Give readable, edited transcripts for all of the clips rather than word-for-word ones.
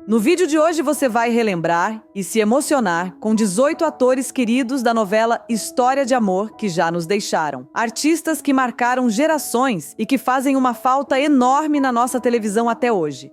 No vídeo de hoje você vai relembrar e se emocionar com 18 atores queridos da novela História de Amor que já nos deixaram. Artistas que marcaram gerações e que fazem uma falta enorme na nossa televisão até hoje.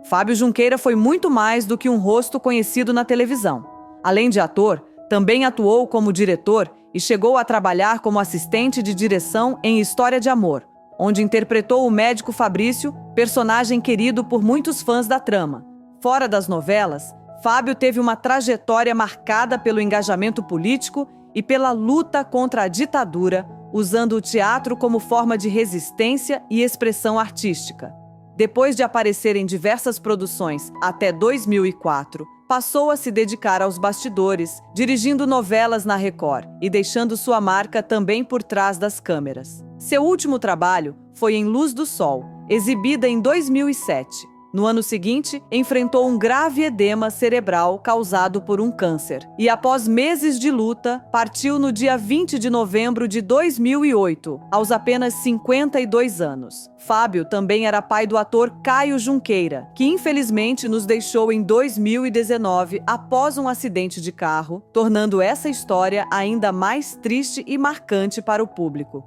Fábio Junqueira foi muito mais do que um rosto conhecido na televisão. Além de ator, também atuou como diretor e chegou a trabalhar como assistente de direção em História de Amor, onde interpretou o médico Fabrício, personagem querido por muitos fãs da trama. Fora das novelas, Fábio teve uma trajetória marcada pelo engajamento político e pela luta contra a ditadura, usando o teatro como forma de resistência e expressão artística. Depois de aparecer em diversas produções até 2004, passou a se dedicar aos bastidores, dirigindo novelas na Record e deixando sua marca também por trás das câmeras. Seu último trabalho foi em Luz do Sol, exibida em 2007. No ano seguinte, enfrentou um grave edema cerebral causado por um câncer e, após meses de luta, partiu no dia 20 de novembro de 2008, aos apenas 52 anos. Fábio também era pai do ator Caio Junqueira, que infelizmente nos deixou em 2019 após um acidente de carro, tornando essa história ainda mais triste e marcante para o público.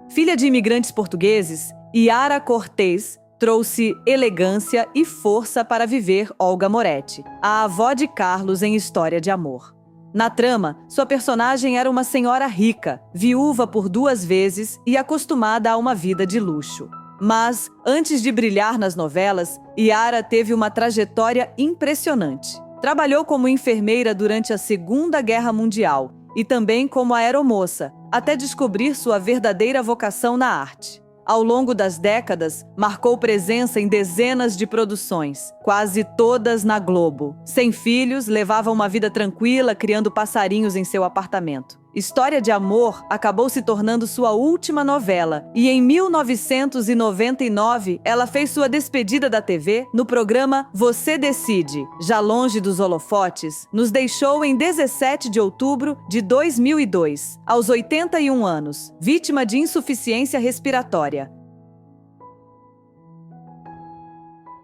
Filha de imigrantes portugueses, Yara Cortez trouxe elegância e força para viver Olga Moretti, a avó de Carlos em História de Amor. Na trama, sua personagem era uma senhora rica, viúva por 2 vezes e acostumada a uma vida de luxo. Mas, antes de brilhar nas novelas, Yara teve uma trajetória impressionante. Trabalhou como enfermeira durante a Segunda Guerra Mundial e também como aeromoça, até descobrir sua verdadeira vocação na arte. Ao longo das décadas, marcou presença em dezenas de produções, quase todas na Globo. Sem filhos, levava uma vida tranquila, criando passarinhos em seu apartamento. História de Amor acabou se tornando sua última novela e, em 1999, ela fez sua despedida da TV no programa Você Decide. Já longe dos holofotes, nos deixou em 17 de outubro de 2002, aos 81 anos, vítima de insuficiência respiratória.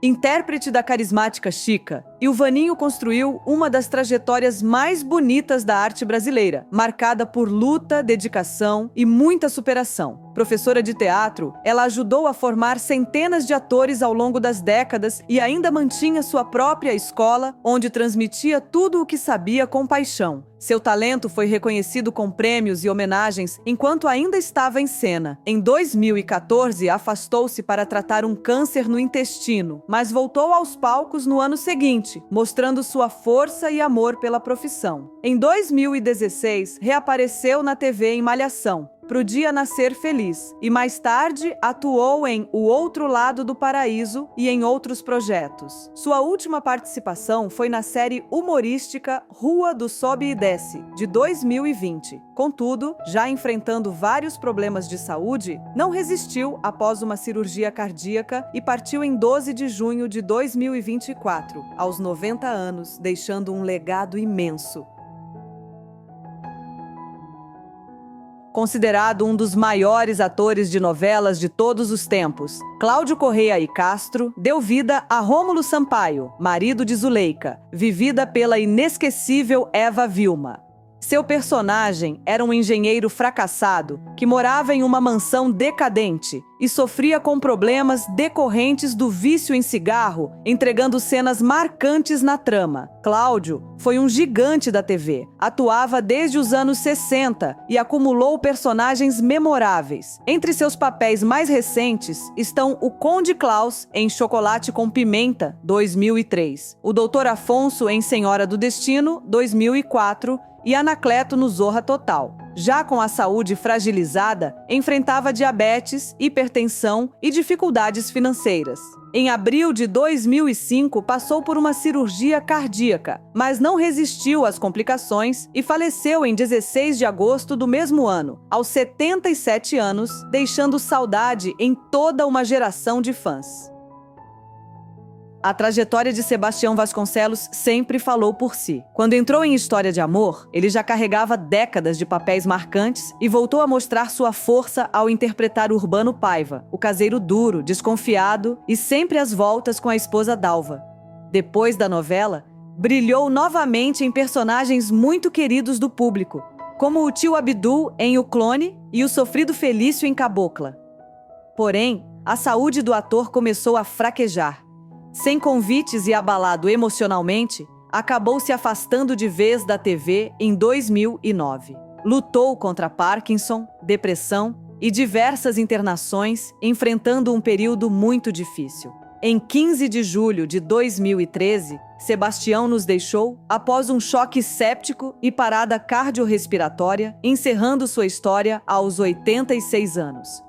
Intérprete da carismática Chica, Ilvaninho construiu uma das trajetórias mais bonitas da arte brasileira, marcada por luta, dedicação e muita superação. Professora de teatro, ela ajudou a formar centenas de atores ao longo das décadas e ainda mantinha sua própria escola, onde transmitia tudo o que sabia com paixão. Seu talento foi reconhecido com prêmios e homenagens enquanto ainda estava em cena. Em 2014, afastou-se para tratar um câncer no intestino, mas voltou aos palcos no ano seguinte, mostrando sua força e amor pela profissão. Em 2016, reapareceu na TV em Malhação, Pro Dia Nascer Feliz, e mais tarde atuou em O Outro Lado do Paraíso e em outros projetos. Sua última participação foi na série humorística Rua do Sobe e Desce, de 2020. Contudo, já enfrentando vários problemas de saúde, não resistiu após uma cirurgia cardíaca e partiu em 12 de junho de 2024, aos 90 anos, deixando um legado imenso. Considerado um dos maiores atores de novelas de todos os tempos, Cláudio Correia e Castro deu vida a Rômulo Sampaio, marido de Zuleika, vivida pela inesquecível Eva Vilma. Seu personagem era um engenheiro fracassado que morava em uma mansão decadente e sofria com problemas decorrentes do vício em cigarro, entregando cenas marcantes na trama. Cláudio foi um gigante da TV, atuava desde os anos 60 e acumulou personagens memoráveis. Entre seus papéis mais recentes estão o Conde Klaus em Chocolate com Pimenta, 2003, o Dr. Afonso em Senhora do Destino, 2004, e Anacleto no Zorra Total. Já com a saúde fragilizada, enfrentava diabetes, hipertensão e dificuldades financeiras. Em abril de 2005, passou por uma cirurgia cardíaca, mas não resistiu às complicações e faleceu em 16 de agosto do mesmo ano, aos 77 anos, deixando saudade em toda uma geração de fãs. A trajetória de Sebastião Vasconcelos sempre falou por si. Quando entrou em História de Amor, ele já carregava décadas de papéis marcantes e voltou a mostrar sua força ao interpretar Urbano Paiva, o caseiro duro, desconfiado e sempre às voltas com a esposa Dalva. Depois da novela, brilhou novamente em personagens muito queridos do público, como o tio Abdul em O Clone e o sofrido Felício em Cabocla. Porém, a saúde do ator começou a fraquejar. Sem convites e abalado emocionalmente, acabou se afastando de vez da TV em 2009. Lutou contra Parkinson, depressão e diversas internações, enfrentando um período muito difícil. Em 15 de julho de 2013, Sebastião nos deixou após um choque séptico e parada cardiorrespiratória, encerrando sua história aos 86 anos.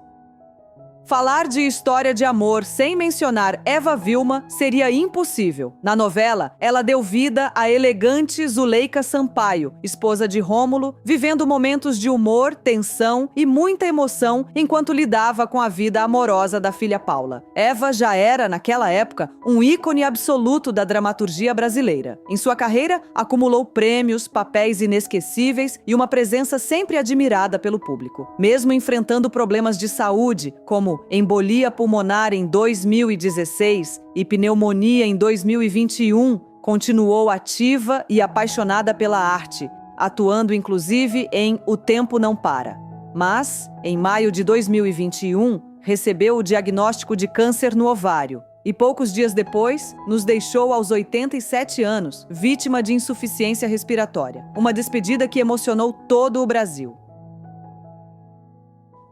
Falar de História de Amor sem mencionar Eva Vilma seria impossível. Na novela, ela deu vida à elegante Zuleika Sampaio, esposa de Rômulo, vivendo momentos de humor, tensão e muita emoção enquanto lidava com a vida amorosa da filha Paula. Eva já era, naquela época, um ícone absoluto da dramaturgia brasileira. Em sua carreira, acumulou prêmios, papéis inesquecíveis e uma presença sempre admirada pelo público. Mesmo enfrentando problemas de saúde, como embolia pulmonar em 2016 e pneumonia em 2021, continuou ativa e apaixonada pela arte, atuando inclusive em O Tempo Não Para. Mas, em maio de 2021, recebeu o diagnóstico de câncer no ovário e poucos dias depois nos deixou aos 87 anos, vítima de insuficiência respiratória. Uma despedida que emocionou todo o Brasil.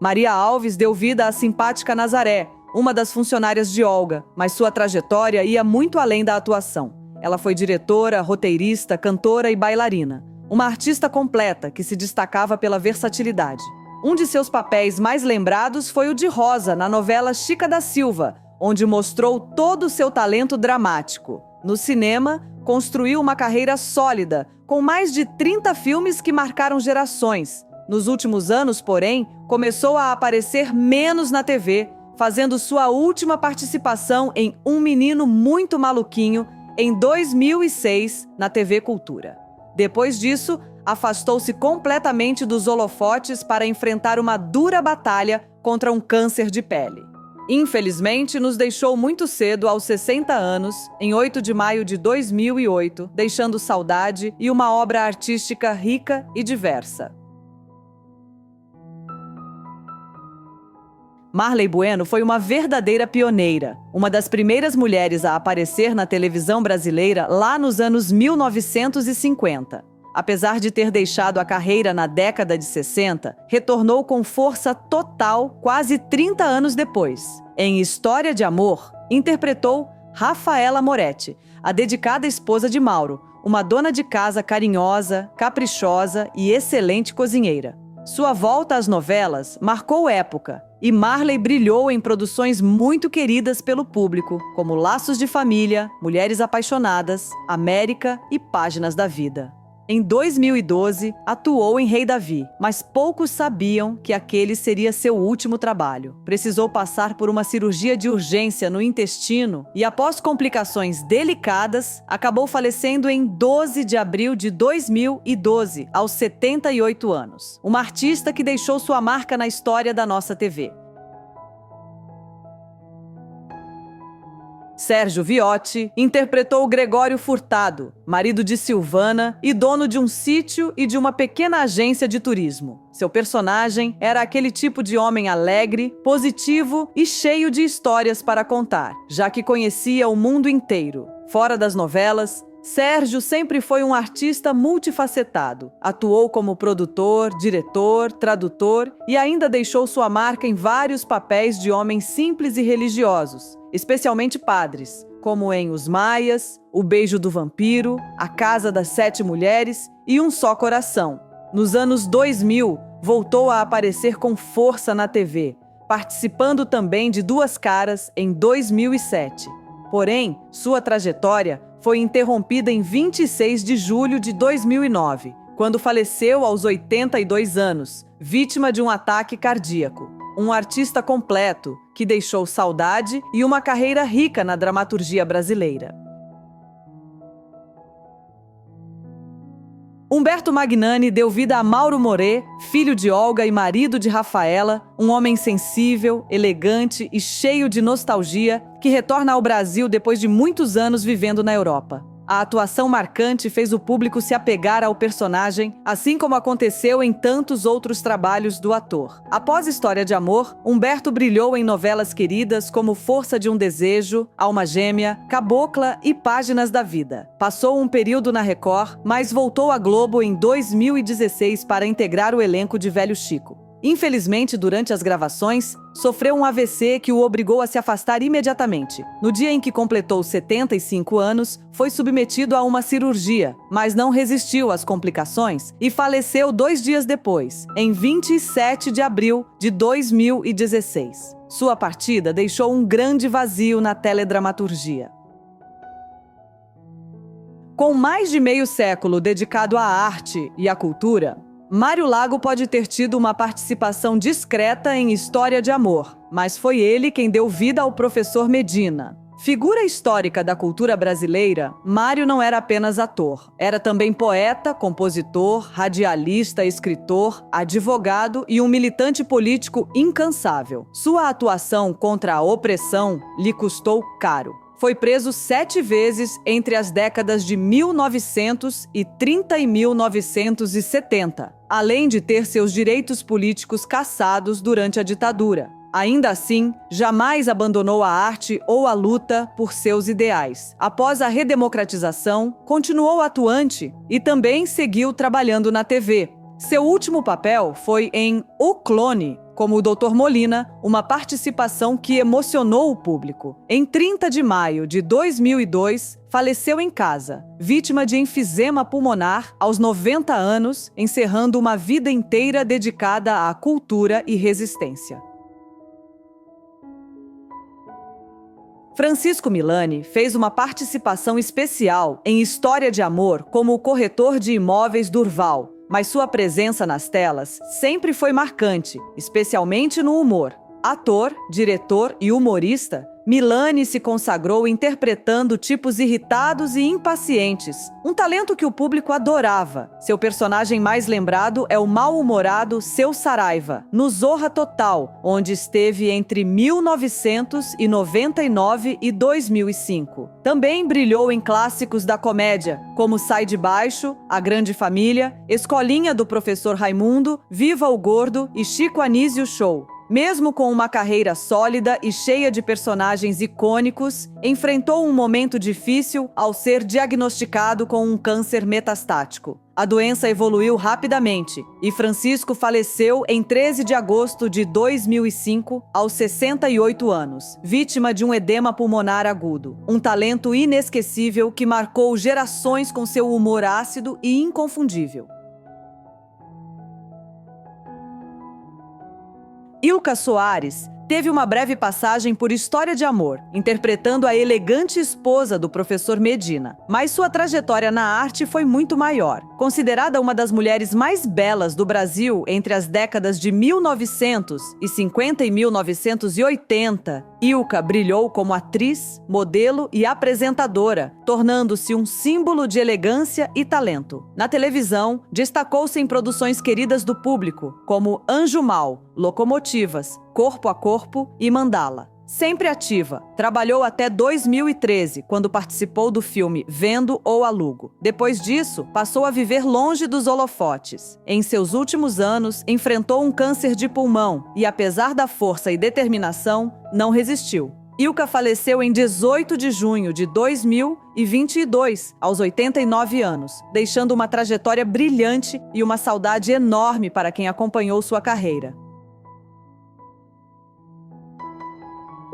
Maria Alves deu vida à simpática Nazaré, uma das funcionárias de Olga, mas sua trajetória ia muito além da atuação. Ela foi diretora, roteirista, cantora e bailarina. Uma artista completa que se destacava pela versatilidade. Um de seus papéis mais lembrados foi o de Rosa, na novela Chica da Silva, onde mostrou todo o seu talento dramático. No cinema, construiu uma carreira sólida, com mais de 30 filmes que marcaram gerações. Nos últimos anos, porém, começou a aparecer menos na TV, fazendo sua última participação em Um Menino Muito Maluquinho, em 2006, na TV Cultura. Depois disso, afastou-se completamente dos holofotes para enfrentar uma dura batalha contra um câncer de pele. Infelizmente, nos deixou muito cedo, aos 60 anos, em 8 de maio de 2008, deixando saudade e uma obra artística rica e diversa. Marley Bueno foi uma verdadeira pioneira, uma das primeiras mulheres a aparecer na televisão brasileira lá nos anos 1950. Apesar de ter deixado a carreira na década de 60, retornou com força total quase 30 anos depois. Em História de Amor, interpretou Rafaela Moretti, a dedicada esposa de Mauro, uma dona de casa carinhosa, caprichosa e excelente cozinheira. Sua volta às novelas marcou época e Marley brilhou em produções muito queridas pelo público, como Laços de Família, Mulheres Apaixonadas, América e Páginas da Vida. Em 2012, atuou em Rei Davi, mas poucos sabiam que aquele seria seu último trabalho. Precisou passar por uma cirurgia de urgência no intestino e, após complicações delicadas, acabou falecendo em 12 de abril de 2012, aos 78 anos. Uma artista que deixou sua marca na história da nossa TV. Sérgio Viotti interpretou Gregório Furtado, marido de Silvana e dono de um sítio e de uma pequena agência de turismo. Seu personagem era aquele tipo de homem alegre, positivo e cheio de histórias para contar, já que conhecia o mundo inteiro. Fora das novelas, Sérgio sempre foi um artista multifacetado. Atuou como produtor, diretor, tradutor e ainda deixou sua marca em vários papéis de homens simples e religiosos, especialmente padres, como em Os Maias, O Beijo do Vampiro, A Casa das Sete Mulheres e Um Só Coração. Nos anos 2000, voltou a aparecer com força na TV, participando também de Duas Caras em 2007. Porém, sua trajetória foi interrompida em 26 de julho de 2009, quando faleceu aos 82 anos, vítima de um ataque cardíaco. um artista completo que deixou saudade e uma carreira rica na dramaturgia brasileira. Humberto Magnani deu vida a Mauro Moré, filho de Olga e marido de Rafaela, um homem sensível, elegante e cheio de nostalgia que retorna ao Brasil depois de muitos anos vivendo na Europa. A atuação marcante fez o público se apegar ao personagem, assim como aconteceu em tantos outros trabalhos do ator. Após História de Amor, Humberto brilhou em novelas queridas como Força de um Desejo, Alma Gêmea, Cabocla e Páginas da Vida. Passou um período na Record, mas voltou à Globo em 2016 para integrar o elenco de Velho Chico. Infelizmente, durante as gravações, sofreu um AVC que o obrigou a se afastar imediatamente. No dia em que completou 75 anos, foi submetido a uma cirurgia, mas não resistiu às complicações e faleceu 2 dias depois, em 27 de abril de 2016. Sua partida deixou um grande vazio na teledramaturgia. Com mais de meio século dedicado à arte e à cultura, Mário Lago pode ter tido uma participação discreta em História de Amor, mas foi ele quem deu vida ao professor Medina. Figura histórica da cultura brasileira, Mário não era apenas ator. Era também poeta, compositor, radialista, escritor, advogado e um militante político incansável. Sua atuação contra a opressão lhe custou caro. Foi preso 7 vezes entre as décadas de 1930 e 1970, além de ter seus direitos políticos cassados durante a ditadura. Ainda assim, jamais abandonou a arte ou a luta por seus ideais. Após a redemocratização, continuou atuante e também seguiu trabalhando na TV. Seu último papel foi em O Clone, como o Dr. Molina, uma participação que emocionou o público. Em 30 de maio de 2002, faleceu em casa, vítima de enfisema pulmonar aos 90 anos, encerrando uma vida inteira dedicada à cultura e resistência. Francisco Milani fez uma participação especial em História de Amor como o corretor de imóveis Durval, mas sua presença nas telas sempre foi marcante, especialmente no humor. Ator, diretor e humorista, Milani se consagrou interpretando tipos irritados e impacientes, um talento que o público adorava. Seu personagem mais lembrado é o mal-humorado Seu Saraiva, no Zorra Total, onde esteve entre 1999 e 2005. Também brilhou em clássicos da comédia, como Sai de Baixo, A Grande Família, Escolinha do Professor Raimundo, Viva o Gordo e Chico Anísio Show. Mesmo com uma carreira sólida e cheia de personagens icônicos, enfrentou um momento difícil ao ser diagnosticado com um câncer metastático. A doença evoluiu rapidamente e Francisco faleceu em 13 de agosto de 2005, aos 68 anos, vítima de um edema pulmonar agudo. Um talento inesquecível que marcou gerações com seu humor ácido e inconfundível. Ilka Soares teve uma breve passagem por História de Amor, interpretando a elegante esposa do professor Medina. Mas sua trajetória na arte foi muito maior. Considerada uma das mulheres mais belas do Brasil entre as décadas de 1950 e 1980, Ilka brilhou como atriz, modelo e apresentadora, tornando-se um símbolo de elegância e talento. Na televisão, destacou-se em produções queridas do público, como Anjo Mal, Locomotivas, Corpo a Corpo e Mandala. Sempre ativa, trabalhou até 2013, quando participou do filme Vendo ou Alugo. Depois disso, passou a viver longe dos holofotes. Em seus últimos anos, enfrentou um câncer de pulmão e, apesar da força e determinação, não resistiu. Ilka faleceu em 18 de junho de 2022, aos 89 anos, deixando uma trajetória brilhante e uma saudade enorme para quem acompanhou sua carreira.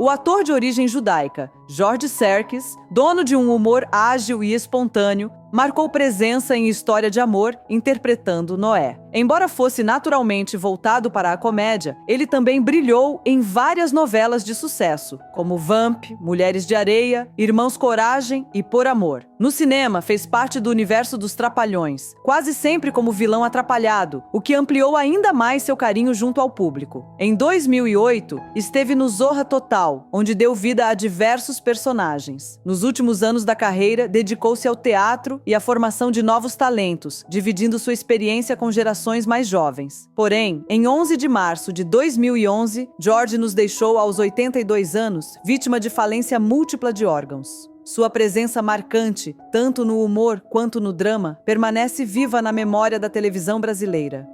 O ator de origem judaica, Jorge Serkis, dono de um humor ágil e espontâneo, marcou presença em História de Amor, interpretando Noé. Embora fosse naturalmente voltado para a comédia, ele também brilhou em várias novelas de sucesso, como Vamp, Mulheres de Areia, Irmãos Coragem e Por Amor. No cinema, fez parte do universo dos Trapalhões, quase sempre como vilão atrapalhado, o que ampliou ainda mais seu carinho junto ao público. Em 2008, esteve no Zorra Total, onde deu vida a diversos personagens. Nos últimos anos da carreira, dedicou-se ao teatro e à formação de novos talentos, dividindo sua experiência com gerações mais jovens. Porém, em 11 de março de 2011, George nos deixou aos 82 anos, vítima de falência múltipla de órgãos. Sua presença marcante, tanto no humor quanto no drama, permanece viva na memória da televisão brasileira.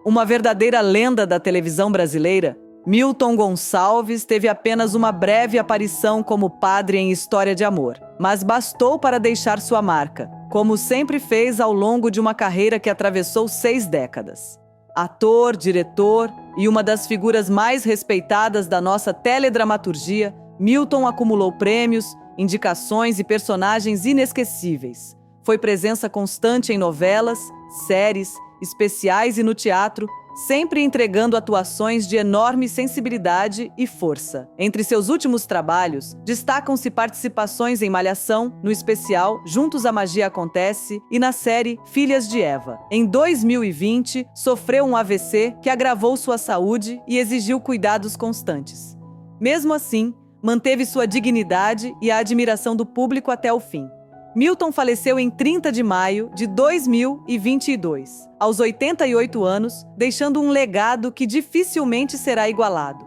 Uma verdadeira lenda da televisão brasileira, Milton Gonçalves teve apenas uma breve aparição como padre em História de Amor, mas bastou para deixar sua marca, como sempre fez ao longo de uma carreira que atravessou 6 décadas. Ator, diretor e uma das figuras mais respeitadas da nossa teledramaturgia, Milton acumulou prêmios, indicações e personagens inesquecíveis. Foi presença constante em novelas, séries, especiais e no teatro, sempre entregando atuações de enorme sensibilidade e força. Entre seus últimos trabalhos, destacam-se participações em Malhação, no especial Juntos a Magia Acontece e na série Filhas de Eva. Em 2020, sofreu um AVC que agravou sua saúde e exigiu cuidados constantes. Mesmo assim, manteve sua dignidade e a admiração do público até o fim. Milton faleceu em 30 de maio de 2022, aos 88 anos, deixando um legado que dificilmente será igualado.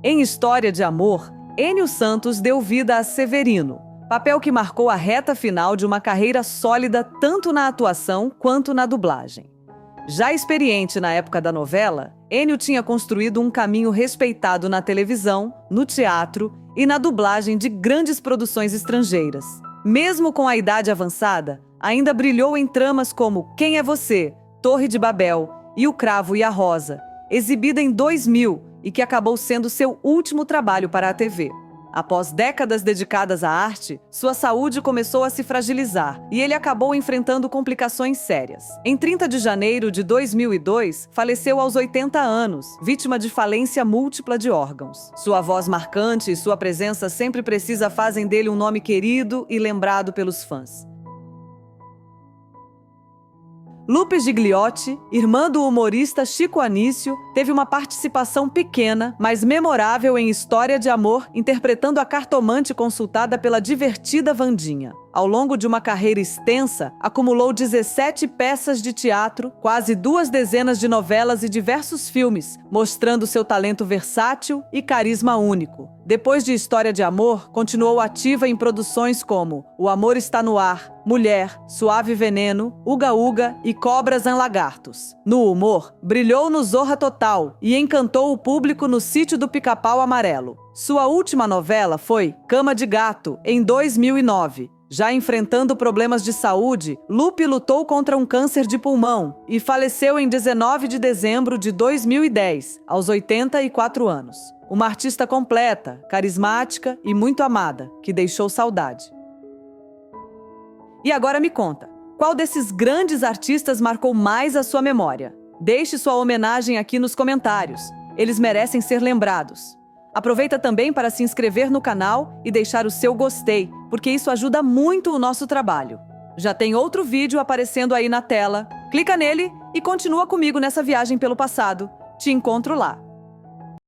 Em História de Amor, Enio Santos deu vida a Severino, papel que marcou a reta final de uma carreira sólida tanto na atuação quanto na dublagem. Já experiente na época da novela, Enio tinha construído um caminho respeitado na televisão, no teatro e na dublagem de grandes produções estrangeiras. Mesmo com a idade avançada, ainda brilhou em tramas como Quem é Você?, Torre de Babel e O Cravo e a Rosa, exibida em 2000 e que acabou sendo seu último trabalho para a TV. Após décadas dedicadas à arte, sua saúde começou a se fragilizar e ele acabou enfrentando complicações sérias. Em 30 de janeiro de 2002, faleceu aos 80 anos, vítima de falência múltipla de órgãos. Sua voz marcante e sua presença sempre precisa fazem dele um nome querido e lembrado pelos fãs. Lupe Gigliotti, irmã do humorista Chico Anísio, teve uma participação pequena, mas memorável em História de Amor, interpretando a cartomante consultada pela divertida Wandinha. Ao longo de uma carreira extensa, acumulou 17 peças de teatro, quase 2 dezenas de novelas e diversos filmes, mostrando seu talento versátil e carisma único. Depois de História de Amor, continuou ativa em produções como O Amor Está no Ar, Mulher, Suave Veneno, Uga Uga e Cobras and Lagartos. No humor, brilhou no Zorra Total e encantou o público no Sítio do Pica-Pau Amarelo. Sua última novela foi Cama de Gato, em 2009. Já enfrentando problemas de saúde, Lupe lutou contra um câncer de pulmão e faleceu em 19 de dezembro de 2010, aos 84 anos. Uma artista completa, carismática e muito amada, que deixou saudade. E agora me conta, qual desses grandes artistas marcou mais a sua memória? Deixe sua homenagem aqui nos comentários. Eles merecem ser lembrados. Aproveita também para se inscrever no canal e deixar o seu gostei, porque isso ajuda muito o nosso trabalho. Já tem outro vídeo aparecendo aí na tela. Clica nele e continua comigo nessa viagem pelo passado. Te encontro lá.